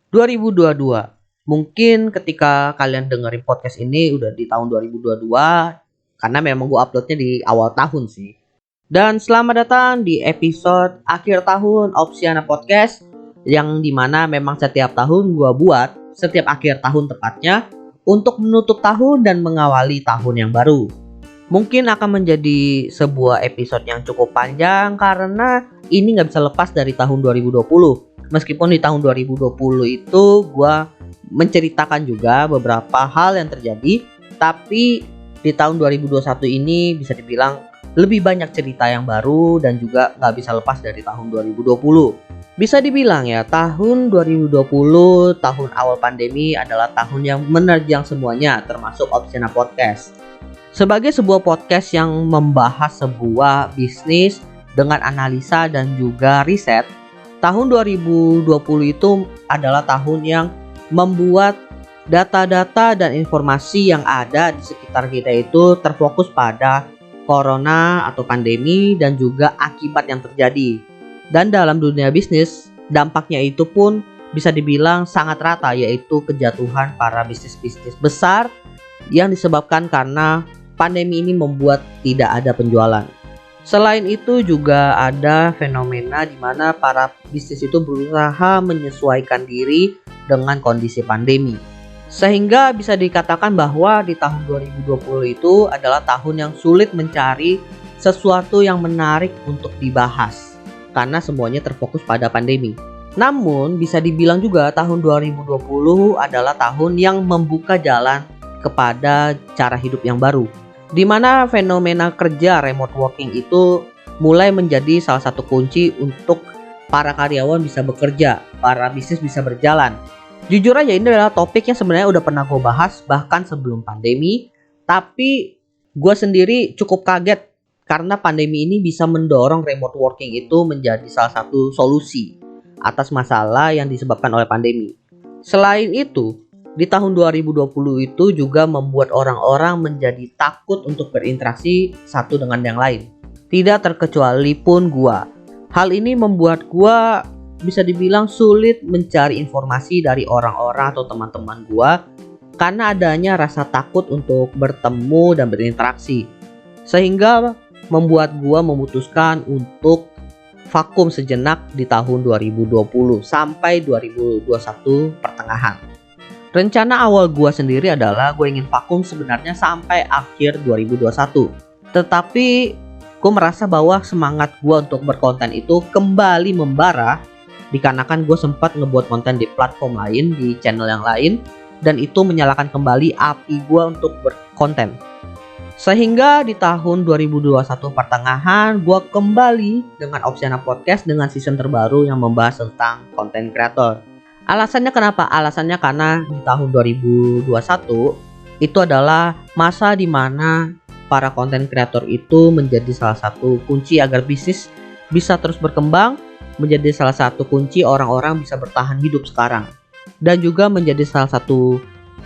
2022. Mungkin ketika kalian dengerin podcast ini udah di tahun 2022 karena memang gue uploadnya di awal tahun sih. Dan selamat datang di episode akhir tahun Opsiana Podcast yang dimana memang setiap tahun gue buat setiap akhir tahun tepatnya untuk menutup tahun dan mengawali tahun yang baru. Mungkin akan menjadi sebuah episode yang cukup panjang karena ini gak bisa lepas dari tahun 2020. Meskipun di tahun 2020 itu gue menceritakan juga beberapa hal yang terjadi, tapi di tahun 2021 ini bisa dibilang lebih banyak cerita yang baru dan juga gak bisa lepas dari tahun 2020. Bisa dibilang ya, tahun 2020, tahun awal pandemi adalah tahun yang menerjang semuanya, termasuk Opsiana Podcast. Sebagai sebuah podcast yang membahas sebuah bisnis dengan analisa dan juga riset, tahun 2020 itu adalah tahun yang membuat data-data dan informasi yang ada di sekitar kita itu terfokus pada corona atau pandemi dan juga akibat yang terjadi. Dan dalam dunia bisnis, dampaknya itu pun bisa dibilang sangat rata, yaitu kejatuhan para bisnis-bisnis besar yang disebabkan karena pandemi ini membuat tidak ada penjualan. Selain itu juga ada fenomena di mana para bisnis itu berusaha menyesuaikan diri dengan kondisi pandemi. Sehingga bisa dikatakan bahwa di tahun 2020 itu adalah tahun yang sulit mencari sesuatu yang menarik untuk dibahas karena semuanya terfokus pada pandemi. Namun bisa dibilang juga tahun 2020 adalah tahun yang membuka jalan kepada cara hidup yang baru, di mana fenomena kerja remote working itu mulai menjadi salah satu kunci untuk para karyawan bisa bekerja, para bisnis bisa berjalan. Jujur aja ini adalah topik yang sebenarnya udah pernah gue bahas bahkan sebelum pandemi, tapi gue sendiri cukup kaget karena pandemi ini bisa mendorong remote working itu menjadi salah satu solusi atas masalah yang disebabkan oleh pandemi. Selain itu, di tahun 2020 itu juga membuat orang-orang menjadi takut untuk berinteraksi satu dengan yang lain. Tidak terkecuali pun gua. Hal ini membuat gua bisa dibilang sulit mencari informasi dari orang-orang atau teman-teman gua karena adanya rasa takut untuk bertemu dan berinteraksi. Sehingga membuat gua memutuskan untuk vakum sejenak di tahun 2020 sampai 2021 pertengahan. Rencana awal gue sendiri adalah gue ingin vakum sebenarnya sampai akhir 2021. Tetapi gue merasa bahwa semangat gue untuk berkonten itu kembali membara dikarenakan gue sempat ngebuat konten di platform lain, di channel yang lain, dan itu menyalakan kembali api gue untuk berkonten. Sehingga di tahun 2021 pertengahan gue kembali dengan Opsiana Podcast dengan season terbaru yang membahas tentang content creator. Alasannya kenapa? Alasannya karena di tahun 2021 itu adalah masa di mana para content creator itu menjadi salah satu kunci agar bisnis bisa terus berkembang, menjadi salah satu kunci orang-orang bisa bertahan hidup sekarang, dan juga menjadi salah satu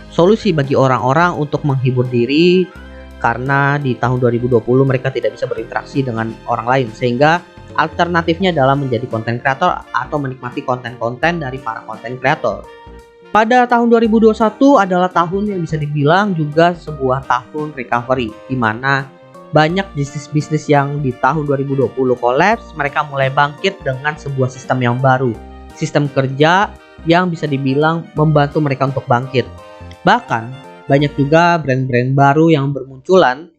solusi bagi orang-orang untuk menghibur diri karena di tahun 2020 mereka tidak bisa berinteraksi dengan orang lain, sehingga alternatifnya adalah menjadi konten kreator atau menikmati konten-konten dari para konten kreator. Pada tahun 2021 adalah tahun yang bisa dibilang juga sebuah tahun recovery, di mana banyak bisnis-bisnis yang di tahun 2020 collapse, mereka mulai bangkit dengan sebuah sistem yang baru, sistem kerja yang bisa dibilang membantu mereka untuk bangkit. Bahkan banyak juga brand-brand baru yang bermunculan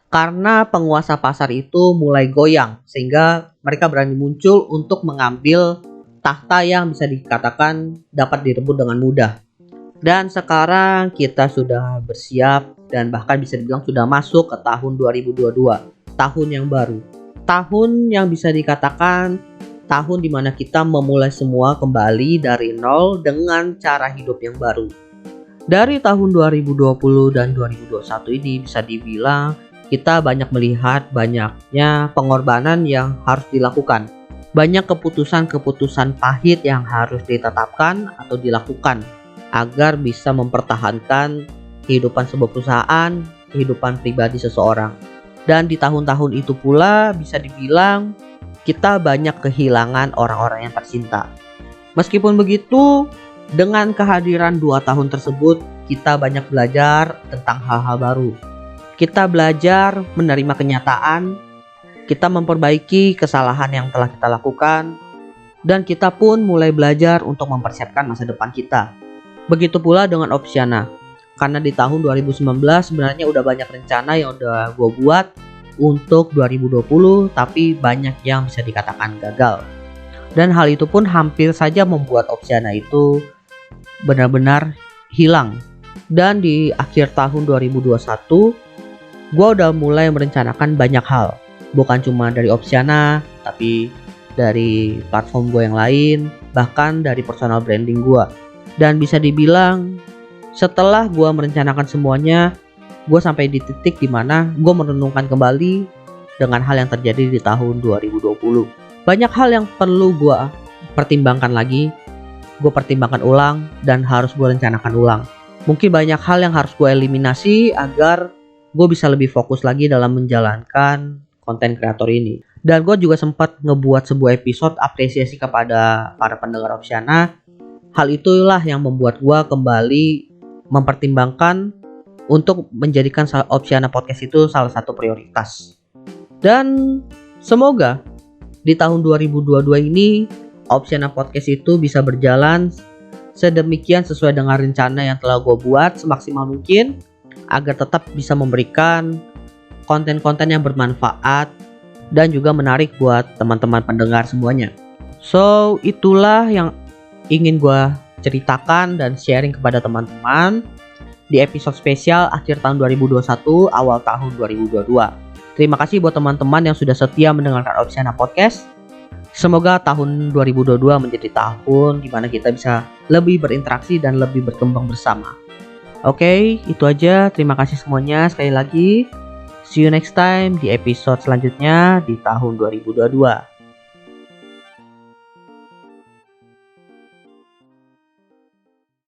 karena penguasa pasar itu mulai goyang, sehingga mereka berani muncul untuk mengambil tahta yang bisa dikatakan dapat direbut dengan mudah. Dan sekarang kita sudah bersiap dan bahkan bisa dibilang sudah masuk ke tahun 2022, tahun yang baru. Tahun yang bisa dikatakan tahun dimana kita memulai semua kembali dari nol dengan cara hidup yang baru. Dari tahun 2020 dan 2021 ini bisa dibilang kita banyak melihat banyaknya pengorbanan yang harus dilakukan. Banyak keputusan-keputusan pahit yang harus ditetapkan atau dilakukan agar bisa mempertahankan kehidupan sebuah perusahaan, kehidupan pribadi seseorang. Dan di tahun-tahun itu pula bisa dibilang kita banyak kehilangan orang-orang yang tercinta. Meskipun begitu, Dengan kehadiran 2 tahun tersebut, kita banyak belajar tentang hal-hal baru. Kita belajar menerima kenyataan, kita memperbaiki kesalahan yang telah kita lakukan, dan kita pun mulai belajar untuk mempersiapkan masa depan kita. Begitu pula dengan Opsiana. Karena di tahun 2019 sebenarnya udah banyak rencana yang udah gue buat untuk 2020, tapi banyak yang bisa dikatakan gagal. Dan hal itu pun hampir saja membuat Opsiana itu benar-benar hilang. Dan di akhir tahun 2021, gue udah mulai merencanakan banyak hal. Bukan cuma dari Opsiana, tapi dari platform gue yang lain, bahkan dari personal branding gue. Dan bisa dibilang setelah gue merencanakan semuanya, gue sampai di titik dimana gue merenungkan kembali dengan hal yang terjadi di tahun 2020. Banyak hal yang perlu gue pertimbangkan lagi, gue pertimbangkan ulang, dan harus gue rencanakan ulang. Mungkin banyak hal yang harus gue eliminasi agar gue bisa lebih fokus lagi dalam menjalankan konten kreator ini. Dan gue juga sempat ngebuat sebuah episode apresiasi kepada para pendengar Opsiana. Hal itulah yang membuat gue kembali mempertimbangkan untuk menjadikan Opsiana Podcast itu salah satu prioritas. Dan semoga di tahun 2022 ini Opsiana Podcast itu bisa berjalan sedemikian sesuai dengan rencana yang telah gue buat semaksimal mungkin agar tetap bisa memberikan konten-konten yang bermanfaat dan juga menarik buat teman-teman pendengar semuanya. So, itulah yang ingin gue ceritakan dan sharing kepada teman-teman di episode spesial akhir tahun 2021, awal tahun 2022. Terima kasih buat teman-teman yang sudah setia mendengarkan Opsiana Podcast. Semoga tahun 2022 menjadi tahun di mana kita bisa lebih berinteraksi dan lebih berkembang bersama. Oke, itu aja. Terima kasih semuanya sekali lagi. See you next time di episode selanjutnya di tahun 2022.